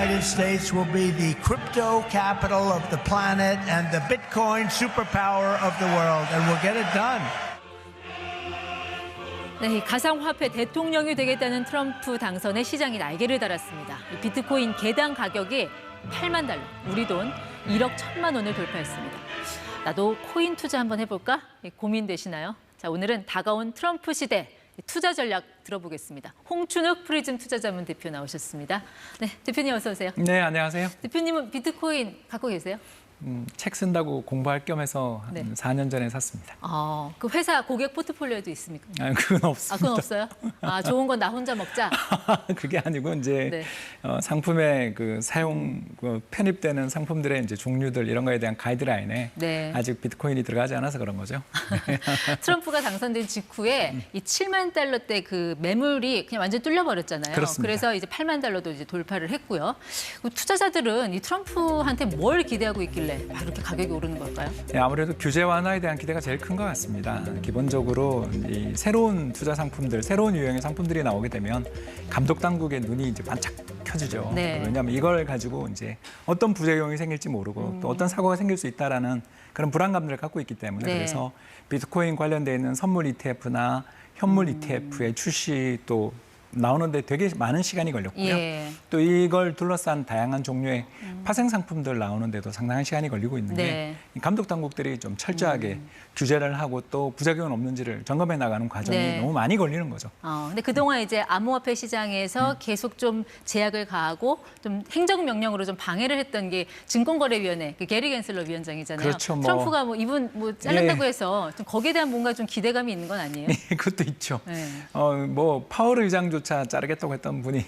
United States will be the crypto capital of the planet and the Bitcoin superpower of the world, and we'll get it done. 네, 이 가상화폐 대통령이 되겠다는 트럼프 당선에 시장이 날개를 달았습니다. 이 비트코인 개당 가격이 8만 달러, 우리 돈 1억 1천만 원을 돌파했습니다. 나도 코인 투자 한번 해볼까? 고민되시나요? 자, 오늘은 다가온 트럼프 시대 투자 전략 들어보겠습니다. 홍춘욱 프리즘 투자자문 대표 나오셨습니다. 네, 대표님 어서 오세요. 네, 안녕하세요. 대표님은 비트코인 갖고 계세요? 책 쓴다고 공부할 겸해서 한 네. 4년 전에 샀습니다. 그 회사 고객 포트폴리오도 있습니까? 그건 없습니다. 그건 없어요? 좋은 건 나 혼자 먹자? 그게 아니고 이제 네. 상품의 그 사용 편입되는 상품들의 이제 종류들 이런 거에 대한 가이드라인에 네. 아직 비트코인이 들어가지 않아서 그런 거죠. 트럼프가 당선된 직후에 이 7만 달러대 그 매물이 그냥 완전 뚫려버렸잖아요. 그렇습니다. 그래서 이제 8만 달러도 이제 돌파를 했고요. 투자자들은 이 트럼프한테 뭘 기대하고 있길래 이렇게 가격이 오르는 걸까요? 네, 아무래도 규제 완화에 대한 기대가 제일 큰 것 같습니다. 기본적으로 이 새로운 투자 상품들, 새로운 유형의 상품들이 나오게 되면 감독 당국의 눈이 이제 반짝 켜지죠. 네. 왜냐하면 이걸 가지고 이제 어떤 부작용이 생길지 모르고 또 어떤 사고가 생길 수 있다라는 그런 불안감들을 갖고 있기 때문에 네. 그래서 비트코인 관련돼 있는 선물 ETF나 현물 ETF의 출시 또 나오는데 되게 많은 시간이 걸렸고요. 예. 또 이걸 둘러싼 다양한 종류의 파생 상품들 나오는데도 상당한 시간이 걸리고 있는데 네. 이 감독 당국들이 좀 철저하게 규제를 하고 또 부작용은 없는지를 점검해 나가는 과정이 네. 너무 많이 걸리는 거죠. 근데 그동안 이제 암호화폐 시장에서 계속 좀 제약을 가하고 좀 행정명령으로 좀 방해를 했던 게 증권거래위원회 그 게리 갠슬러 위원장이잖아요. 그렇죠, 트럼프가 뭐 이분 뭐 잘랐다고 예. 해서 좀 거기에 대한 뭔가 좀 기대감이 있는 건 아니에요? 그것도 있죠. 네. 뭐 파월 의장조차 자르겠다고 했던 분이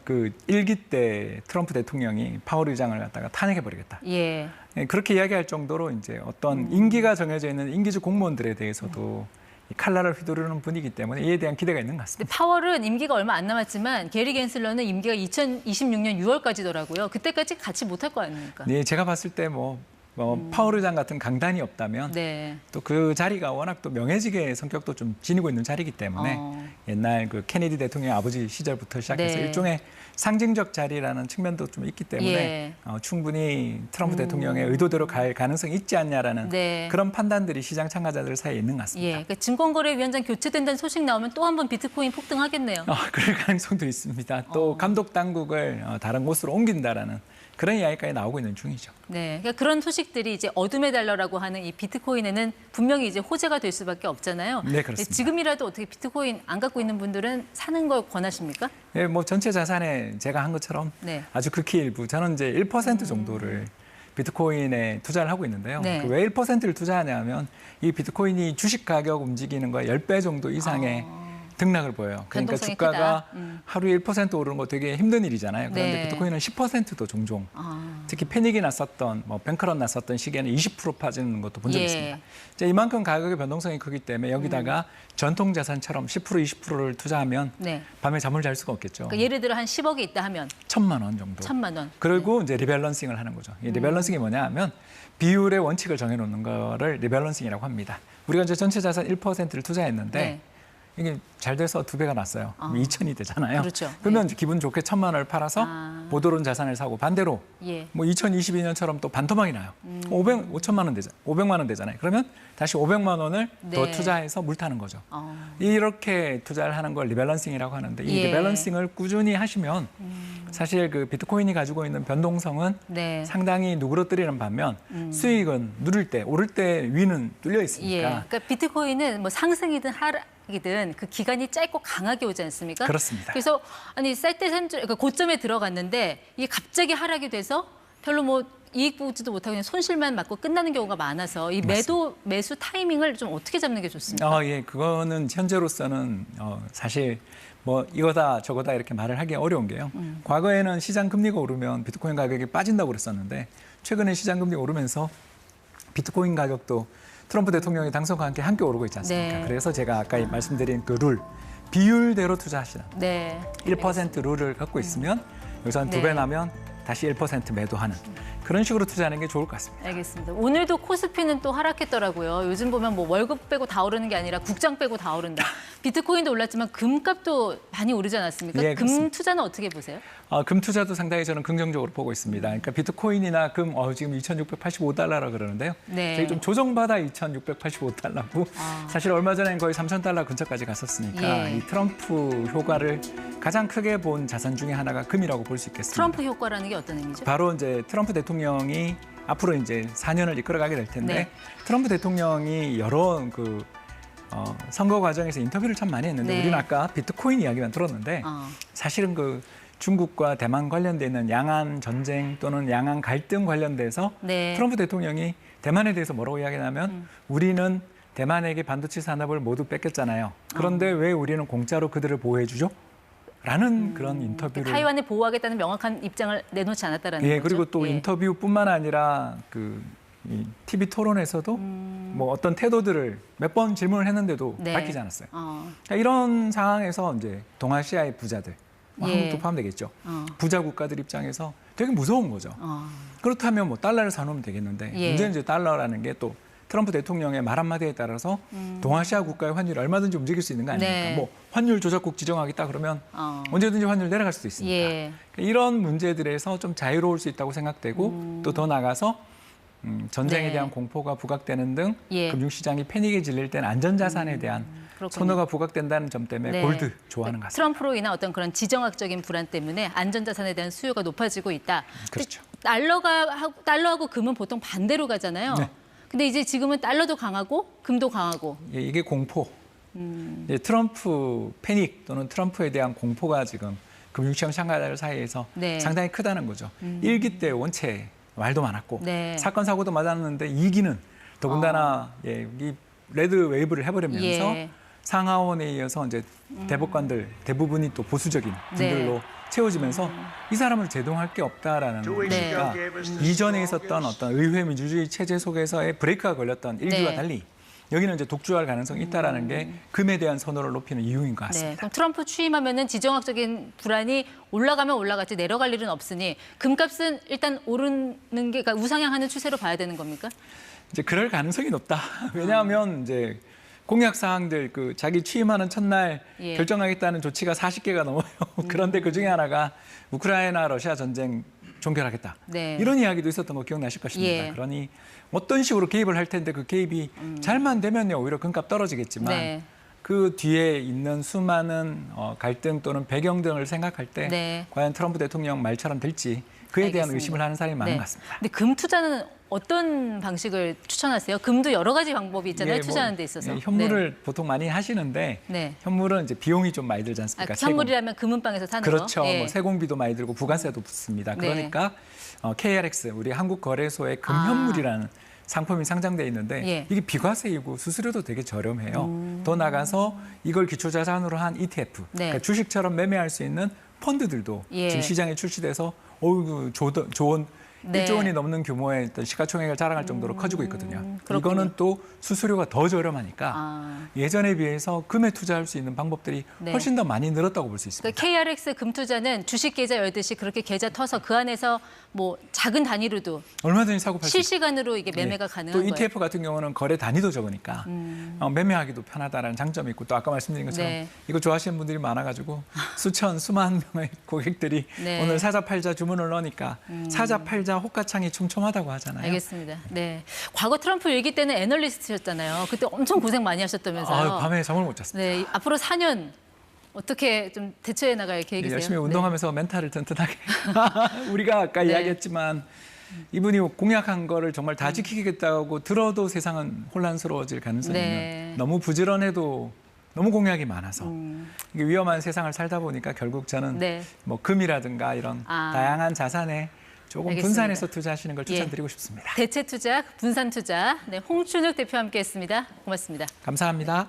그 1기 때 트럼프 대통령이 파월 의장을 갖다가 탄핵해버리겠다. 예. 그렇게 이야기할 정도로 이제 어떤 임기가 정해져 있는 임기직 공무원들에 대해서도 이 칼날을 휘두르는 분이기 때문에 이에 대한 기대가 있는 것 같습니다. 근데 파월은 임기가 얼마 안 남았지만 게리 갠슬러는 임기가 2026년 6월까지더라고요. 그때까지 같이 못할 거 아닙니까? 네, 제가 봤을 때 파월 의장 같은 강단이 없다면 네. 또 그 자리가 워낙 또 명예직의 성격도 좀 지니고 있는 자리이기 때문에 옛날 그 케네디 대통령 아버지 시절부터 시작해서 네. 일종의 상징적 자리라는 측면도 좀 있기 때문에 예. 충분히 트럼프 대통령의 의도대로 갈 가능성이 있지 않냐라는 네. 그런 판단들이 시장 참가자들 사이에 있는 것 같습니다. 예. 그러니까 증권거래위원장 교체된다는 소식 나오면 또 한 번 비트코인 폭등하겠네요. 그럴 가능성도 있습니다. 또 감독 당국을 다른 곳으로 옮긴다라는 그런 이야기까지 나오고 있는 중이죠. 네, 그러니까 그런 소식들이 이제 어둠의 달러라고 하는 이 비트코인에는 분명히 이제 호재가 될 수밖에 없잖아요. 네, 그렇습니다. 지금이라도 어떻게 비트코인 안 갖고 있는 분들은 사는 걸 권하십니까? 예, 뭐 전체 자산에 제가 한 것처럼 네. 아주 극히 일부, 저는 이제 1% 정도를 비트코인에 투자를 하고 있는데요. 네. 왜 1%를 투자하냐면 이 비트코인이 주식 가격 움직이는 거에 10배 정도 이상의 등락을 보여요. 그러니까 변동성이 주가가 크다. 하루에 1% 오르는 거 되게 힘든 일이잖아요. 그런데 네. 비트코인은 10%도 종종 특히 패닉이 났었던 뱅크런 났었던 시기에는 20% 빠지는 것도 본 적이 예. 있습니다. 이제 이만큼 가격의 변동성이 크기 때문에 여기다가 전통 자산처럼 10% 20%를 투자하면 네. 밤에 잠을 잘 수가 없겠죠. 그러니까 예를 들어 한 10억이 있다 하면 1,000만 원 정도. 1,000만 원. 그리고 이제 리밸런싱을 하는 거죠. 이 리밸런싱이 뭐냐 하면 비율의 원칙을 정해놓는 거를 리밸런싱이라고 합니다. 우리가 이제 전체 자산 1%를 투자했는데 네. 이게 잘 돼서 2배가 났어요. 2천이 되잖아요. 그렇죠. 그러면 이제 기분 좋게 1,000만 원을 팔아서 못 오른 자산을 사고 반대로 예. 뭐 2022년처럼 또 반토막이 나요. 5천만 원 되잖아요. 500만 원 되잖아요. 그러면 다시 500만 원을 더 네. 투자해서 물 타는 거죠. 이렇게 투자를 하는 걸 리밸런싱이라고 하는데 이 예. 리밸런싱을 꾸준히 하시면 사실 그 비트코인이 가지고 있는 변동성은 네. 상당히 누그러뜨리는 반면 수익은 누를 때 오를 때 위는 뚫려 예. 있으니까 그러니까 비트코인은 뭐 상승이든 하락이든 그 기간이 짧고 강하게 오지 않습니까? 그렇습니다. 그래서 아니 쌀 때 그러니까 고점에 들어갔는데 이게 갑자기 하락이 돼서 별로 뭐 이익 보지도 못하고 그냥 손실만 맞고 끝나는 경우가 많아서 이 매수 타이밍을 좀 어떻게 잡는 게 좋습니까? 예, 그거는 현재로서는 사실 뭐 이거다 저거다 이렇게 말을 하기 어려운 게요. 과거에는 시장 금리가 오르면 비트코인 가격이 빠진다고 그랬었는데 최근에 시장 금리가 오르면서 비트코인 가격도 트럼프 대통령의 당선과 함께 오르고 있지 않습니까? 네. 그래서 제가 아까 말씀드린 그 룰, 비율대로 투자하시는 네. 1% 룰을 갖고 있으면 여기서 한 2배 네. 나면 다시 1% 매도하는 그런 식으로 투자하는 게 좋을 것 같습니다. 알겠습니다. 오늘도 코스피는 또 하락했더라고요. 요즘 보면 뭐 월급 빼고 다 오르는 게 아니라 국장 빼고 다 오른다. 비트코인도 올랐지만 금값도 많이 오르지 않았습니까? 예, 금 그렇습니다. 투자는 어떻게 보세요? 금 투자도 상당히 저는 긍정적으로 보고 있습니다. 그러니까 비트코인이나 금 지금 2,685달러라 그러는데요. 네. 저희 좀 조정받아 2,685달러고 사실 얼마 전엔 거의 3,000달러 근처까지 갔었으니까 예. 이 트럼프 효과를 가장 크게 본 자산 중에 하나가 금이라고 볼 수 있겠습니다. 트럼프 효과라는 게 어떤 의미죠? 바로 이제 트럼프 대통령이 앞으로 이제 4년을 이끌어가게 될 텐데 네. 트럼프 대통령이 여러 선거 과정에서 인터뷰를 참 많이 했는데 네. 우리는 아까 비트코인 이야기만 들었는데 사실은 중국과 대만 관련돼 있는 양안 전쟁 또는 양안 갈등 관련돼서 네. 트럼프 대통령이 대만에 대해서 뭐라고 이야기하냐면 우리는 대만에게 반도체 산업을 모두 뺏겼잖아요. 그런데 왜 우리는 공짜로 그들을 보호해주죠? 라는 그런 인터뷰를. 타이완을 보호하겠다는 명확한 입장을 내놓지 않았다라는 거죠. 그리고 또 예. 인터뷰뿐만 아니라 이 TV 토론에서도 뭐 어떤 태도들을 몇 번 질문을 했는데도 네. 밝히지 않았어요. 그러니까 이런 상황에서 이제 동아시아의 부자들, 예. 한국도 포함되겠죠. 부자 국가들 입장에서 되게 무서운 거죠. 어. 그렇다면 뭐 달러를 사놓으면 되겠는데 예. 문제는 이제 달러라는 게 또 트럼프 대통령의 말 한마디에 따라서 동아시아 국가의 환율이 얼마든지 움직일 수 있는 거 아닙니까? 네. 뭐 환율 조작국 지정하겠다 그러면 언제든지 환율 내려갈 수도 있으니까. 예. 그러니까 이런 문제들에서 좀 자유로울 수 있다고 생각되고 또 더 나아가서 전쟁에 네. 대한 공포가 부각되는 등 예. 금융시장이 패닉에 질릴 때는 안전자산에 대한 그렇군요. 선호가 부각된다는 점 때문에 네. 골드 좋아하는 것 같습니다. 트럼프로 인한 어떤 그런 지정학적인 불안 때문에 안전자산에 대한 수요가 높아지고 있다. 그렇죠. 달러하고 금은 보통 반대로 가잖아요. 네. 근데 이제 지금은 달러도 강하고 금도 강하고. 이게 공포. 이제 트럼프 패닉 또는 트럼프에 대한 공포가 지금 금융시장 참가자들 사이에서 네. 상당히 크다는 거죠. 1기 때 원체 말도 많았고 네. 사건 사고도 많았는데 2기는 더군다나 이 레드 웨이브를 해버리면서 예. 상하원에 이어서 이제 대법관들 대부분이 또 보수적인 분들로 채워지면서 이 사람을 제동할 게 없다라는 네. 거니까 이전에 있었던 어떤 의회 민주주의 체제 속에서의 브레이크가 걸렸던 1기와 네. 달리 여기는 이제 독주할 가능성이 있다라는 게 금에 대한 선호를 높이는 이유인 것 네. 같습니다. 그럼 트럼프 취임하면은 지정학적인 불안이 올라가면 올라갔지 내려갈 일은 없으니 금값은 일단 오르는 게 그러니까 우상향하는 추세로 봐야 되는 겁니까? 이제 그럴 가능성이 높다. 왜냐하면 이제 공약 사항들 자기 취임하는 첫날 예. 결정하겠다는 조치가 40개가 넘어요. 그런데 그 중에 하나가 우크라이나 러시아 전쟁 종결하겠다. 네. 이런 이야기도 있었던 거 기억나실 것입니다. 예. 그러니 어떤 식으로 개입을 할 텐데 그 개입이 잘만 되면요 오히려 금값 떨어지겠지만 네. 그 뒤에 있는 수많은 갈등 또는 배경 등을 생각할 때 네. 과연 트럼프 대통령 말처럼 될지 그에 대한 알겠습니다. 의심을 하는 사람이 많은 네. 것 같습니다. 근데 금 투자는 어떤 방식을 추천하세요? 금도 여러 가지 방법이 있잖아요. 예, 투자하는 데 있어서. 현물을 보통 많이 하시는데 네. 현물은 이제 비용이 좀 많이 들지 않습니까? 현물이라면 금은방에서 사는 그렇죠. 거. 예. 뭐 세공비도 많이 들고 부가세도 붙습니다. 네. 그러니까 KRX 우리 한국거래소에 금현물이라는 상품이 상장돼 있는데 예. 이게 비과세이고 수수료도 되게 저렴해요. 더 나가서 이걸 기초자산으로 한 ETF, 네. 그러니까 주식처럼 매매할 수 있는 펀드들도 예. 지금 시장에 출시돼서 좋은 네. 1조 원이 넘는 규모의 어떤 시가총액을 자랑할 정도로 커지고 있거든요. 그렇군요. 이거는 또 수수료가 더 저렴하니까 예전에 비해서 금에 투자할 수 있는 방법들이 네. 훨씬 더 많이 늘었다고 볼 수 있습니다. 그러니까 KRX 금 투자는 주식 계좌 열듯이 그렇게 계좌 터서 그 안에서 뭐 작은 단위로도 얼마든지 사고 팔 수 있습니다. 실시간으로 이게 매매가 또 가능한 거예요. ETF 같은 경우는 거래 단위도 적으니까 매매하기도 편하다는 장점이 있고 또 아까 말씀드린 것처럼 네. 이거 좋아하시는 분들이 많아가지고 수만 명의 고객들이 네. 오늘 사자 팔자 주문을 넣으니까 사자 팔자 호가창이 촘촘하다고 하잖아요. 알겠습니다. 네. 과거 트럼프 일기 때는 애널리스트셨잖아요. 그때 엄청 고생 많이 하셨다면서요. 밤에 잠을 못 잤습니다. 네. 앞으로 4년 어떻게 좀 대처해 나갈 계획이세요? 열심히 네. 운동하면서 멘탈을 튼튼하게 우리가 아까 네. 이야기했지만 이분이 공약한 거를 정말 다 지키겠다고 들어도 세상은 혼란스러워질 가능성이 네. 있는 너무 부지런해도 너무 공약이 많아서 이게 위험한 세상을 살다 보니까 결국 저는 네. 뭐 금이라든가 이런 다양한 자산에 조금 알겠습니다. 분산해서 투자하시는 걸 예. 추천드리고 싶습니다. 대체 투자, 분산 투자. 네, 홍춘욱 대표와 함께했습니다. 고맙습니다. 감사합니다.